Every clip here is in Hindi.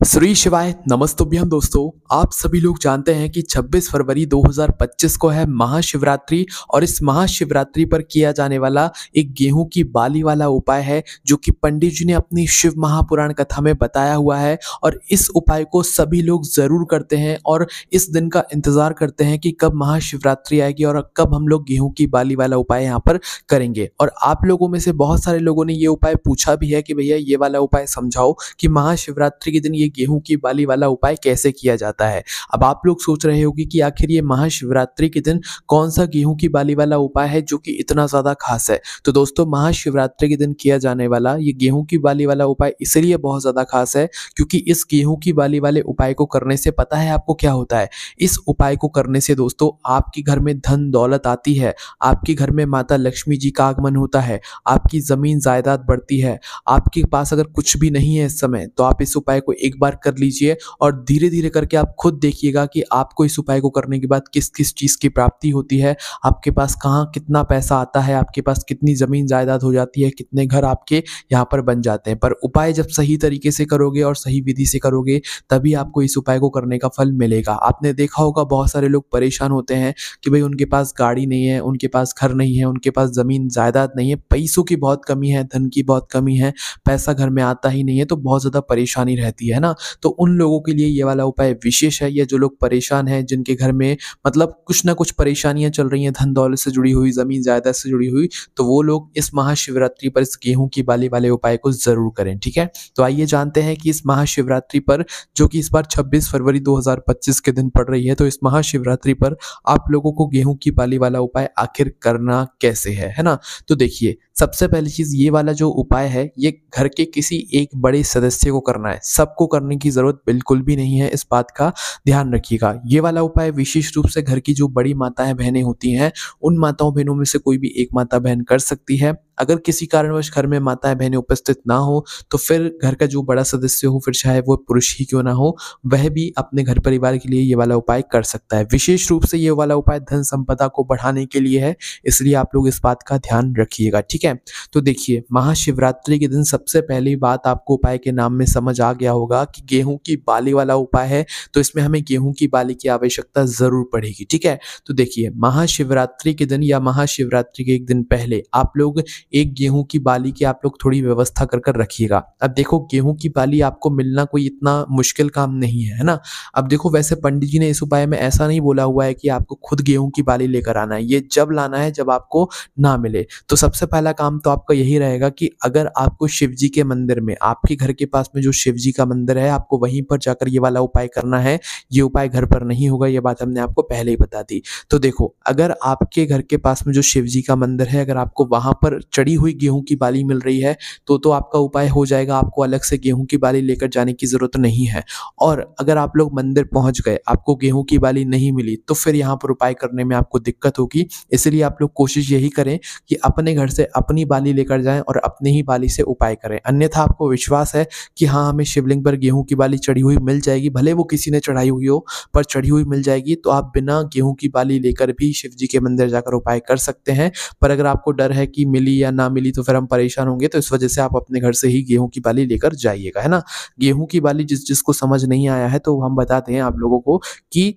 श्री शिवाय नमस्तुभ्यम दोस्तों। आप सभी लोग जानते हैं कि 26 फरवरी 2025 को है महाशिवरात्रि और इस महाशिवरात्रि पर किया जाने वाला एक गेहूं की बाली वाला उपाय है जो कि पंडित जी ने अपनी शिव महापुराण कथा में बताया हुआ है। और इस उपाय को सभी लोग जरूर करते हैं और इस दिन का इंतजार करते हैं कि कब महाशिवरात्रि आएगी और कब हम लोग गेहूं की बाली वाला उपाय यहाँ पर करेंगे। और आप लोगों में से बहुत सारे लोगों ने ये उपाय पूछा भी है कि भैया ये वाला उपाय समझाओ कि महाशिवरात्रि के दिन ये गेहूं की बाली वाला उपाय कैसे किया जाता है। अब आप लोग सोच रहे होंगे कि आखिर ये महाशिवरात्रि के दिन कौन सा गेहूं की बाली वाला उपाय है जो कि इतना ज्यादा खास है। तो दोस्तों, महाशिवरात्रि के दिन किया जाने वाला ये गेहूं की बाली वाला उपाय इसलिए बहुत ज्यादा खास है क्योंकि इस गेहूं की बाली वाले उपाय को करने से पता है आपको क्या होता है। इस उपाय को करने से दोस्तों आपके घर में धन दौलत आती है, आपके घर में माता लक्ष्मी जी का आगमन होता है, आपकी जमीन जायदाद बढ़ती है। आपके पास अगर कुछ भी नहीं है इस समय तो आप इस उपाय को एक बार कर लीजिए और धीरे धीरे करके आप खुद देखिएगा कि आपको इस उपाय को करने के बाद किस किस चीज की प्राप्ति होती है, आपके पास कहाँ कितना पैसा आता है, आपके पास कितनी जमीन जायदाद हो जाती है, कितने घर आपके यहाँ पर बन जाते हैं। पर उपाय जब सही तरीके से करोगे और सही विधि से करोगे तभी आपको इस उपाय को करने का फल मिलेगा। आपने देखा होगा बहुत सारे लोग परेशान होते हैं कि भाई उनके पास गाड़ी नहीं है, उनके पास घर नहीं है, उनके पास जमीन जायदाद नहीं है, पैसों की बहुत कमी है, धन की बहुत कमी है, पैसा घर में आता ही नहीं है, तो बहुत ज्यादा परेशानी रहती है ना। तो उन लोगों के लिए ये वाला उपाय विशेष है। ये जो लोग परेशान हैं, जिनके घर में मतलब कुछ ना कुछ परेशानियां चल रही हैं, धन दौलत से जुड़ी हुई, जमीन जायदाद से जुड़ी हुई, तो वो लोग इस महाशिवरात्रि पर इस गेहूं की बाली वाले उपाय को जरूर करें। ठीक है, तो आइए जानते हैं कि इस महाशिवरात्रि पर, जो कि इस बार 26 फरवरी 2025 के दिन पड़ रही है, तो इस महाशिवरात्रि पर आप लोगों को गेहूं की बाली वाला उपाय आखिर करना कैसे है ना। तो देखिए, सबसे पहली चीज ये वाला जो उपाय है ये घर के किसी एक बड़े सदस्य को करना है, सबको करने की जरूरत बिल्कुल भी नहीं है। इस बात का ध्यान रखिएगा। ये वाला उपाय विशेष रूप से घर की जो बड़ी माताएं बहनें होती हैं उन माताओं बहनों में से कोई भी एक माता बहन कर सकती है। अगर किसी कारणवश घर में माताएं बहनें उपस्थित ना हो तो फिर घर का जो बड़ा सदस्य हो, फिर चाहे वो पुरुष ही क्यों ना हो, वह भी अपने घर परिवार के लिए ये वाला उपाय कर सकता है। विशेष रूप से ये वाला उपाय धन संपदा को बढ़ाने के लिए है, इसलिए आप लोग इस बात का ध्यान रखिएगा। ठीक है, तो देखिए, महाशिवरात्रि के दिन सबसे पहली बात आपको उपाय के नाम में समझ आ गया होगा कि गेहूं की बाली वाला उपाय है, तो इसमें हमें गेहूं की बाली की आवश्यकता जरूर पड़ेगी। ठीक है, तो देखिए, महाशिवरात्रि के दिन या महाशिवरात्रि के एक दिन पहले आप लोग एक गेहूं की बाली की आप लोग थोड़ी व्यवस्था कर कर रखिएगा। अब देखो, गेहूं की बाली आपको मिलना कोई इतना मुश्किल काम नहीं है ना। अब देखो, वैसे पंडित जी ने इस उपाय में ऐसा नहीं बोला हुआ है कि आपको खुद गेहूं की बाली लेकर आना है, ये जब लाना है जब आपको ना मिले। तो सबसे पहला काम तो आपका यही रहेगा कि अगर आपको शिव जी के मंदिर में, आपके घर के पास में जो शिव जी का मंदिर है, आपको वहीं पर जाकर ये वाला उपाय करना है। ये उपाय घर पर नहीं होगा, ये बात हमने आपको पहले ही बता दी। तो देखो, अगर आपके घर के पास में जो शिव जी का मंदिर है, अगर आपको वहां पर चढ़ी हुई गेहूं की बाली मिल रही है तो आपका उपाय हो जाएगा, आपको अलग से गेहूं की बाली लेकर जाने की जरूरत नहीं है। और अगर आप लोग मंदिर पहुंच गए, आपको गेहूं की बाली नहीं मिली, तो फिर यहाँ पर उपाय करने में आपको दिक्कत होगी। इसलिए आप लोग कोशिश यही करें कि अपने घर से अपनी बाली लेकर जाएं और अपनी ही बाली से उपाय करें। अन्यथा आपको विश्वास है कि हाँ, हमें शिवलिंग पर गेहूं की बाली चढ़ी हुई मिल जाएगी, भले वो किसी ने चढ़ाई हुई हो, पर चढ़ी हुई मिल जाएगी, तो आप बिना गेहूं की बाली लेकर भी शिव जी के मंदिर जाकर उपाय कर सकते हैं। पर अगर आपको डर है कि मिली या ना मिली तो फिर हम परेशान होंगे, तो इस वजह से आप अपने घर से ही गेहूं की बाली लेकर जाइएगा, है ना। गेहूं की बाली जिसको समझ नहीं आया है तो हम बताते हैं आप लोगों को कि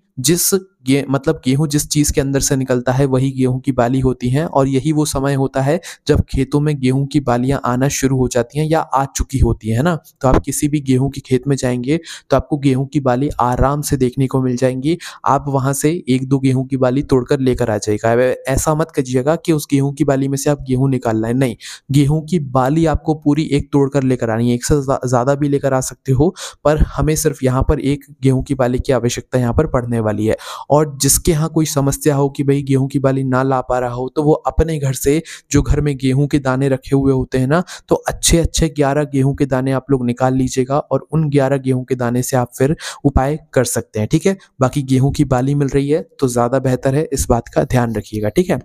मतलब गेहूं जिस चीज के अंदर से निकलता है वही गेहूं की बाली होती है। और यही वो समय होता है जब खेतों में गेहूं की बालियां आना शुरू हो जाती हैं या आ चुकी होती है ना। तो आप किसी भी गेहूं के खेत में जाएंगे तो आपको गेहूं की बाली आराम से देखने को मिल जाएंगी। आप वहां से एक दो गेहूं की बाली तोड़कर लेकर आ जाएगा। ऐसा मत कीजिएगा कि उस गेहूं की बाली में से आप गेहूं निकालना है, नहीं, गेहूं की बाली आपको पूरी एक तोड़कर लेकर आनी है। एक से ज्यादा भी लेकर आ सकते हो, पर हमें सिर्फ यहाँ पर एक गेहूं की बाली की आवश्यकता यहाँ पर पड़ने वाली है। और जिसके यहाँ कोई समस्या हो कि भाई गेहूं की बाली ना ला पा रहा हो, तो वो अपने घर से, जो घर में गेहूं के दाने रखे हुए होते हैं ना, तो अच्छे अच्छे 11 गेहूं के दाने आप लोग निकाल लीजिएगा और उन 11 गेहूं के दाने से आप फिर उपाय कर सकते हैं। ठीक है, बाकी गेहूं की बाली मिल रही है तो ज्यादा बेहतर है, इस बात का ध्यान रखिएगा। ठीक है,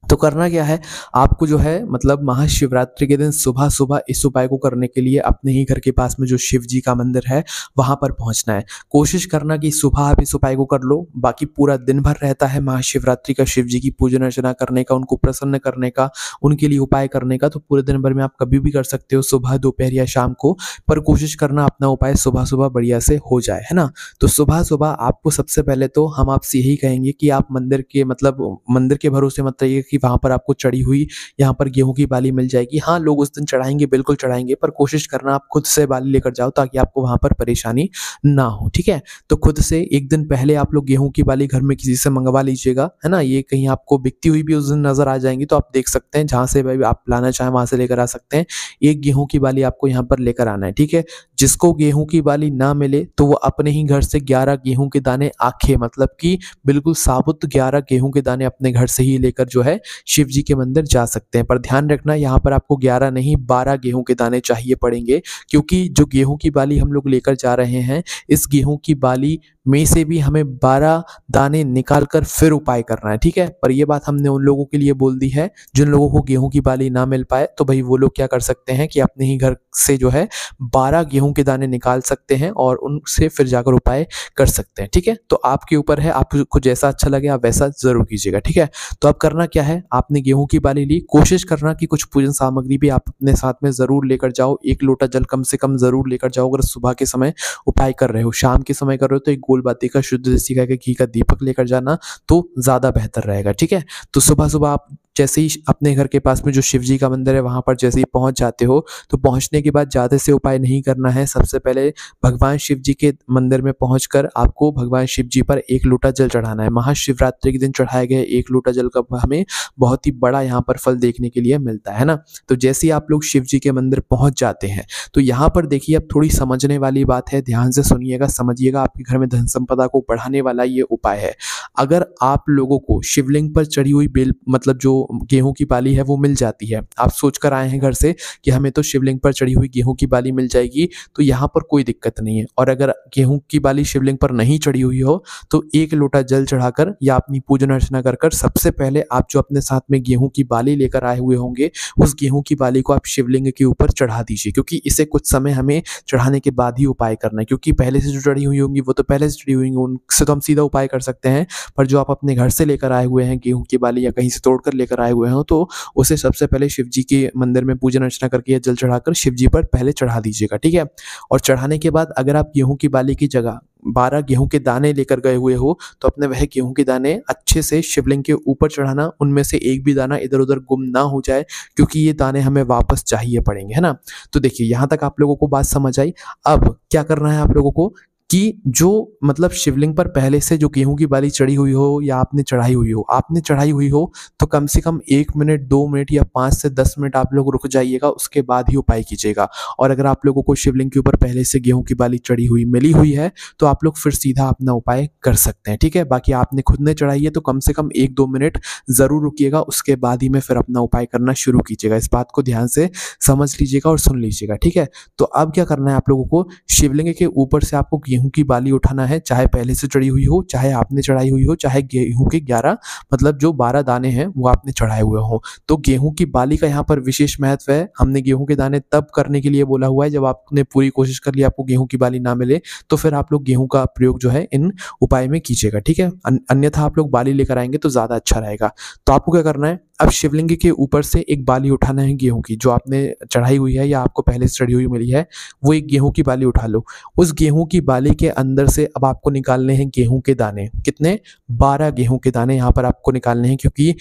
तो करना क्या है, आपको जो है मतलब महाशिवरात्रि के दिन सुबह सुबह इस उपाय को करने के लिए अपने ही घर के पास में जो शिव जी का मंदिर है वहां पर पहुंचना है। कोशिश करना कि सुबह आप इस उपाय को कर लो। बाकी पूरा दिन भर रहता है महाशिवरात्रि का शिव जी की पूजन अर्चना करने का, उनको प्रसन्न करने का, उनके लिए उपाय करने का। तो पूरे दिन भर में आप कभी भी कर सकते हो, सुबह दोपहर या शाम को, पर कोशिश करना अपना उपाय सुबह सुबह बढ़िया से हो जाए, है ना। तो सुबह सुबह आपको सबसे पहले तो हम आपसे यही कहेंगे कि आप मंदिर के मतलब मंदिर के भरोसे मत रहिए कि वहाँ पर आपको चढ़ी हुई यहाँ पर गेहूँ की बाली मिल जाएगी। हाँ, लोग उस दिन चढ़ाएँगे, बिल्कुल चढ़ाएँगे, पर कोशिश करना आप खुद से बाली लेकर जाओ ताकि आपको वहाँ पर परेशानी ना हो, ठीक है? तो खुद से 1 दिन पहले आप लोग गेहूँ की बाली घर में किसी से मँगवा लीजिएगा, है ना? ये कहीं आपको बिकती हुई भी उस दिन नज़र आ जाएँगी तो आप देख सकते हैं, जहाँ से भी आप लाना चाहें वहाँ से लेकर आ सकते हैं। 1 गेहूँ की बाली आपको यहाँ पर लेकर आना है, ठीक है? जिसको गेहूँ की बाली ना मिले तो वो अपने ही घर से 11 गेहूँ के दाने आखे मतलब कि बिल्कुल साबुत 11 गेहूँ के दाने अपने घर से ही लेकर जो है शिव जी के मंदिर जा सकते हैं। पर ध्यान रखना, यहाँ पर आपको 11 नहीं 12 गेहूँ के दाने चाहिए पड़ेंगे, क्योंकि जो गेहूँ की बाली हम लोग लेकर जा रहे हैं, इस गेहूँ की बाली में से भी हमें 12 दाने निकाल कर फिर उपाय करना है, ठीक है? पर ये बात हमने उन लोगों के लिए बोल दी है जिन लोगों को गेहूँ की बाली ना मिल पाए, तो भाई वो लोग क्या कर सकते हैं कि अपने ही घर से जो है 12 गेहूँ के दाने निकाल सकते हैं और उनसे फिर जाकर उपाय कर सकते हैं, ठीक है? तो आपके ऊपर है, आपको जैसा अच्छा लगे आप वैसा ज़रूर कीजिएगा, ठीक है? तो अब करना क्या है, आपने गेहूँ की बाली ली, कोशिश करना कि कुछ पूजन सामग्री भी आप अपने साथ में ज़रूर लेकर जाओ। 1 लोटा जल कम से कम ज़रूर लेकर जाओ अगर सुबह के समय उपाय कर रहे हो। शाम के समय कर रहे हो तो एक गोल बाती का, शुद्ध देसी गाय के घी का दीपक लेकर जाना तो ज़्यादा बेहतर रहेगा, ठीक है? तो सुबह-सुबह आप जैसे ही अपने घर के पास में जो शिव जी का मंदिर है वहाँ पर जैसे ही पहुँच जाते हो, तो पहुँचने के बाद ज़्यादा से उपाय नहीं करना है। सबसे पहले भगवान शिव जी के मंदिर में पहुँचकर आपको भगवान शिव जी पर 1 लोटा जल चढ़ाना है। महाशिवरात्रि के दिन चढ़ाए गए 1 लोटा जल का हमें बहुत ही बड़ा यहाँ पर फल देखने के लिए मिलता है ना। तो जैसे ही आप लोग शिव जी के मंदिर पहुँच जाते हैं, तो यहाँ पर देखिए अब थोड़ी समझने वाली बात है, ध्यान से सुनिएगा, समझिएगा। आपके घर में धन संपदा को बढ़ाने वाला ये उपाय है। अगर आप लोगों को शिवलिंग पर चढ़ी हुई बेल मतलब जो गेहूँ की बाली है वो मिल जाती है, आप सोच कर आए हैं घर से कि हमें तो शिवलिंग पर चढ़ी हुई गेहूँ की बाली मिल जाएगी, तो यहाँ पर कोई दिक्कत नहीं है। और अगर गेहूँ की बाली शिवलिंग पर नहीं चढ़ी हुई हो, तो 1 लोटा जल चढ़ाकर या अपनी पूजन अर्चना कर कर सबसे पहले आप जो अपने साथ में गेहूँ की बाली लेकर आए हुए होंगे, उस गेहूँ की बाली को आप शिवलिंग के ऊपर चढ़ा दीजिए, क्योंकि इसे कुछ समय हमें चढ़ाने के बाद ही उपाय करना है। क्योंकि पहले से जो चढ़ी हुई होंगी वो तो पहले से चढ़ी हुई होंगी, उनसे तो हम सीधा उपाय कर सकते हैं, पर जो आप अपने घर से लेकर आए हुए हैं गेहूँ की बाली या कहीं से तोड़कर लेकर आए हुए हो, तो उसे सबसे पहले शिव जी के मंदिर में पूजन अर्चना करके या जल चढ़ाकर शिव जी पर पहले चढ़ा दीजिएगा, ठीक है? और चढ़ाने के बाद अगर आप गेहूँ की बाली की जगह 12 गेहूँ के दाने लेकर गए हुए हो, तो अपने वह गेहूँ के दाने अच्छे से शिवलिंग के ऊपर चढ़ाना, उनमें से एक भी दाना इधर-उधर गुम ना हो जाए, क्योंकि ये दाने हमें वापस चाहिए पड़ेंगे, है ना? तो देखिए यहाँ तक आप लोगों को बात समझ आई। अब क्या करना है आप लोगों को कि जो मतलब शिवलिंग पर पहले से जो गेहूँ की बाली चढ़ी हुई हो या आपने चढ़ाई हुई हो, आपने चढ़ाई हुई हो तो कम से कम 1 मिनट, 2 मिनट या 5 से 10 मिनट आप लोग रुक जाइएगा, उसके बाद ही उपाय कीजिएगा। और अगर आप लोगों को शिवलिंग के ऊपर पहले से गेहूँ की बाली चढ़ी हुई मिली हुई है, तो आप लोग फिर सीधा अपना उपाय कर सकते हैं, ठीक है? बाकी आपने खुद ने चढ़ाई है तो कम से कम 1-2 मिनट ज़रूर रुकिएगा, उसके बाद ही में फिर अपना उपाय करना शुरू कीजिएगा। इस बात को ध्यान से समझ लीजिएगा और सुन लीजिएगा, ठीक है? तो अब क्या करना है आप लोगों को, शिवलिंग के ऊपर से आपको गेहूँ की बाली उठाना है, चाहे पहले से चढ़ी हुई हो, चाहे आपने चढ़ाई हुई हो, चाहे गेहूँ के 11 मतलब जो 12 दाने हैं वो आपने चढ़ाए हुए हो। तो गेहूँ की बाली का यहाँ पर विशेष महत्व है। हमने गेहूँ के दाने तब करने के लिए बोला हुआ है जब आपने पूरी कोशिश कर ली, आपको गेहूँ की बाली ना मिले, तो फिर आप लोग गेहूँ का प्रयोग जो है इन उपाय में कीजिएगा, ठीक है? अन्यथा आप लोग बाली लेकर आएँगे तो ज़्यादा अच्छा रहेगा। तो आपको क्या करना है, अब शिवलिंग के ऊपर से एक बाली उठाना है गेहूँ की, जो आपने चढ़ाई हुई है या आपको पहले से चढ़ी हुई मिली है, वो एक गेहूँ की बाली उठा लो। उस गेहूँ की बाली के अंदर से अब आपको निकालने हैं गेहूँ के दाने। कितने? 12 गेहूँ के दाने यहाँ पर आपको निकालने हैं, क्योंकि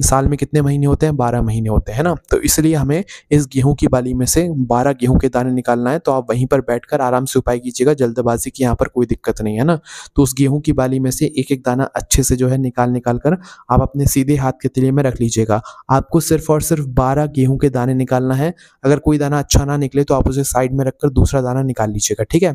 साल में कितने महीने होते हैं? 12 महीने होते हैं ना। तो इसलिए हमें इस गेहूँ की बाली में से 12 गेहूँ के दाने निकालना है। तो आप वहीं पर बैठकर आराम से उपाय कीजिएगा, जल्दबाजी की यहाँ पर कोई दिक्कत नहीं है ना। तो उस गेहूँ की बाली में से एक-एक दाना अच्छे से जो है निकाल कर आप अपने सीधे हाथ के तिले में रख लीजिएगा। आपको सिर्फ़ और सिर्फ़ 12 गेहूँ के दाने निकालना है। अगर कोई दाना अच्छा ना निकले तो आप उसे साइड में रखकर दूसरा दाना निकाल लीजिएगा, ठीक है?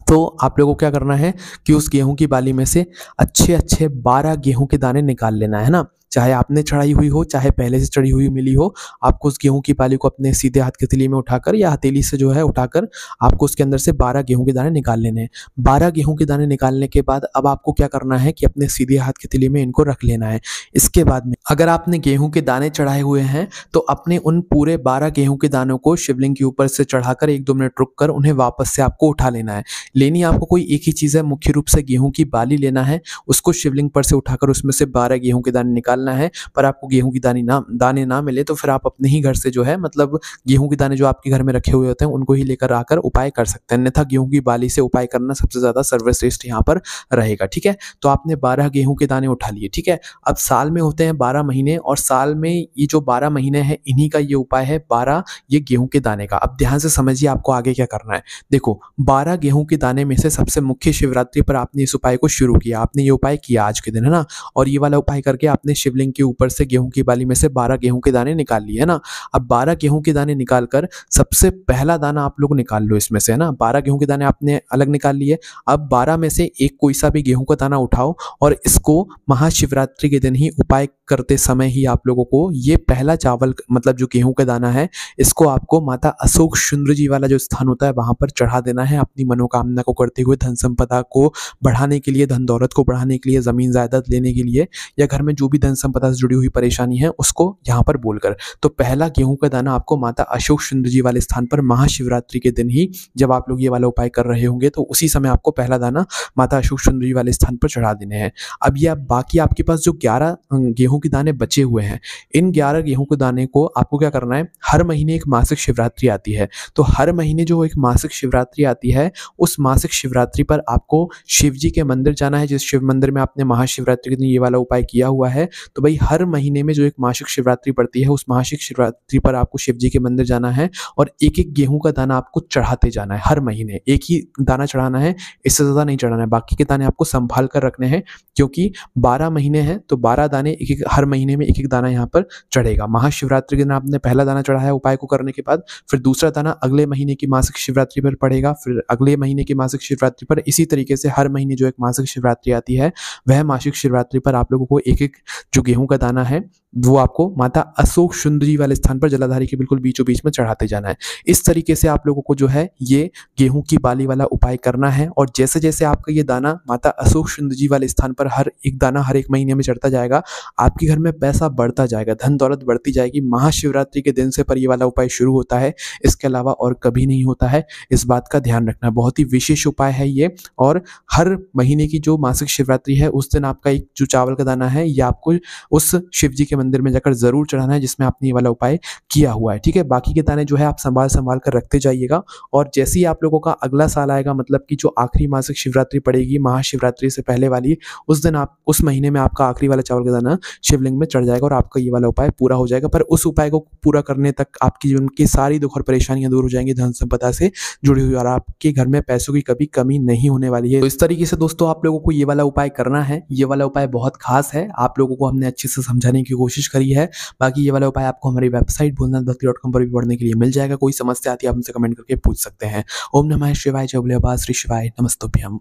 तो आप लोगों को क्या करना है कि उस गेहूँ की बाली में से अच्छे-अच्छे 12 गेहूँ के दाने निकाल लेना है ना। चाहे आपने चढ़ाई हुई हो, चाहे पहले से चढ़ी हुई मिली हो, आपको उस गेहूँ की बाली को अपने सीधे हाथ की हथेली में उठाकर या हथेली से जो है उठाकर आपको उसके अंदर से 12 गेहूँ के दाने निकाल लेने हैं। 12 गेहूँ के दाने निकालने के बाद अब आपको क्या करना है कि अपने सीधे हाथ की हथेली में इनको रख लेना है। इसके बाद में अगर आपने गेहूँ के दाने चढ़ाए हुए हैं, तो अपने उन पूरे 12 गेहूँ के दानों को शिवलिंग के ऊपर से चढ़ाकर 1-2 मिनट रुक कर उन्हें वापस से आपको उठा लेना है। लेनी आपको कोई एक ही चीज़ है, मुख्य रूप से गेहूँ की बाली लेना है, उसको शिवलिंग पर से उठाकर उसमें से 12 गेहूँ के दाने निकालना है। पर आपको गेहूँ की दाने ना मिले तो फिर आप अपने ही घर से जो है मतलब गेहूँ के दाने जो आपके घर में रखे हुए होते हैं उनको ही लेकर आकर उपाय कर सकते हैं, अन्यथा गेहूँ की बाली से उपाय करना सबसे ज़्यादा सर्वश्रेष्ठ यहाँ पर रहेगा। ठीक है, तो आपने 12 गेहूँ के दाने उठा लिए। ठीक है, अब साल में होते हैं 12 महीने और साल में ये जो 12 महीने हैं इन्हीं का ये उपाय है 12 ये गेहूँ के दाने का। अब ध्यान से समझिए आपको आगे क्या करना है। देखो 12 गेहूँ के दाने में से सबसे मुख्य शिवरात्रि पर आपने इस उपाय को शुरू किया, आपने ये उपाय किया आज के दिन, है ना, और ये वाला उपाय करके आपने शिवलिंग के ऊपर से गेहूँ की बाली में से 12 गेहूँ के दाने निकाल लिए, है ना। अब 12 गेहूँ के दाने निकाल कर सबसे पहला दाना आप लोग निकाल लो इसमें से, है ना। 12 गेहूँ के दाने आपने अलग निकाल लिए। अब 12 में से एक कोई सा भी गेहूँ का दाना उठाओ और इसको महाशिवरात्रि के दिन ही उपाय करते समय ही आप लोगों को ये पहला चावल मतलब जो गेहूं का दाना है इसको आपको माता अशोक सुंदर जी वाला जो स्थान होता है वहां पर चढ़ा देना है, अपनी मनोकामना को करते हुए, धन संपदा को बढ़ाने के लिए, धन दौलत को बढ़ाने के लिए, जमीन जायदाद लेने के लिए, या घर में जो भी धन संपदा से जुड़ी हुई परेशानी है उसको यहाँ पर बोलकर। तो पहला गेहूं का दाना आपको माता अशोक सुंदर जी वाले स्थान पर महाशिवरात्रि के दिन ही जब आप लोग ये वाला उपाय कर रहे होंगे तो उसी समय आपको पहला दाना माता अशोक सुंदर जी वाले स्थान पर चढ़ा देने हैं। अब ये बाकी आपके पास जो 11 गेहूं के दाने बचे हुए हैं, इन 11 गेहूं के दाने को आपको क्या करना है, हर महीने एक मासिक शिवरात्रि आती है, तो हर महीने जो एक मासिक शिवरात्रि आती है उस मासिक शिवरात्रि पर आपको शिव जी के मंदिर जाना है। जिस शिव मंदिर में आपने महाशिवरात्रि के दिन ये वाला उपाय किया हुआ है, तो भाई हर महीने में जो एक मासिक शिवरात्रि पड़ती है उस मासिक शिवरात्रि पर आपको शिव जी के मंदिर जाना है और एक एक गेहूं का दाना आपको चढ़ाते जाना है। हर महीने एक ही दाना चढ़ाना है, इससे ज्यादा नहीं चढ़ाना है। बाकी के दाने आपको संभाल कर रखने हैं, क्योंकि 12 महीने हैं तो 12 दाने एक एक हर महीने में एक एक दाना यहाँ पर चढ़ेगा। महाशिवरात्रि के दिन आपने पहला दाना चढ़ाया उपाय को करने के बाद, फिर दूसरा दाना अगले महीने की मासिक शिवरात्रि पर पड़ेगा, फिर अगले महीने की मासिक शिवरात्रि पर, इसी तरीके से हर महीने जो एक मासिक शिवरात्रि आती है वह मासिक शिवरात्रि पर आप लोगों को एक एक जो गेहूं का दाना है वो आपको माता अशोक सुंदरी वाले स्थान पर जलाधारी के बिल्कुल बीचों बीच में चढ़ाते जाना है। इस तरीके से आप लोगों को जो है ये गेहूं की बाली वाला उपाय करना है और जैसे जैसे आपका ये दाना माता अशोक सुंदर जी वाले स्थान पर हर एक दाना हर एक महीने में चढ़ता जाएगा, आपके घर में पैसा बढ़ता जाएगा, धन दौलत बढ़ती जाएगी। महाशिवरात्रि के दिन से पर ये वाला उपाय शुरू होता है, इसके अलावा और कभी नहीं होता है, इस बात का ध्यान रखना। बहुत ही विशेष उपाय है ये और हर महीने की जो मासिक शिवरात्रि है उस दिन आपका एक जो चावल का दाना है ये आपको उस शिव जी के मंदिर में जाकर जरूर चढ़ाना है जिसमें आपने ये वाला उपाय किया हुआ है। ठीक है, बाकी के दाने जो है आप संभाल संभाल कर रखते जाइएगा और जैसे ही आप लोगों का अगला साल आएगा, मतलब कि जो आखिरी मासिक शिवरात्रि पड़ेगी महाशिवरात्रि से पहले वाली, उस दिन आप उस महीने में आपका आखिरी वाला चावल का दाना शिवलिंग में चढ़ जाएगा और आपका ये वाला उपाय पूरा हो जाएगा। पर उस उपाय को पूरा करने तक आपकी जीवन की सारी दुख और परेशानियां दूर हो जाएंगी, धन संपदा से जुड़ी हुई, और आपके घर में पैसों की कभी कमी नहीं होने वाली है। तो इस तरीके से दोस्तों आप लोगों को ये वाला उपाय करना है। ये वाला उपाय बहुत खास है, आप लोगों को हमने अच्छे से समझाने की कोशिश करी है। बाकी ये वाला उपाय आपको हमारी वेबसाइट भोलेनाथभक्ति.com पर भी पढ़ने के लिए मिल जाएगा। कोई समस्या आती है आप हमसे कमेंट करके पूछ सकते हैं। ओम नमः शिवाय, जय भोले बाबा, श्री शिवाय, नमस्तुभ्यम।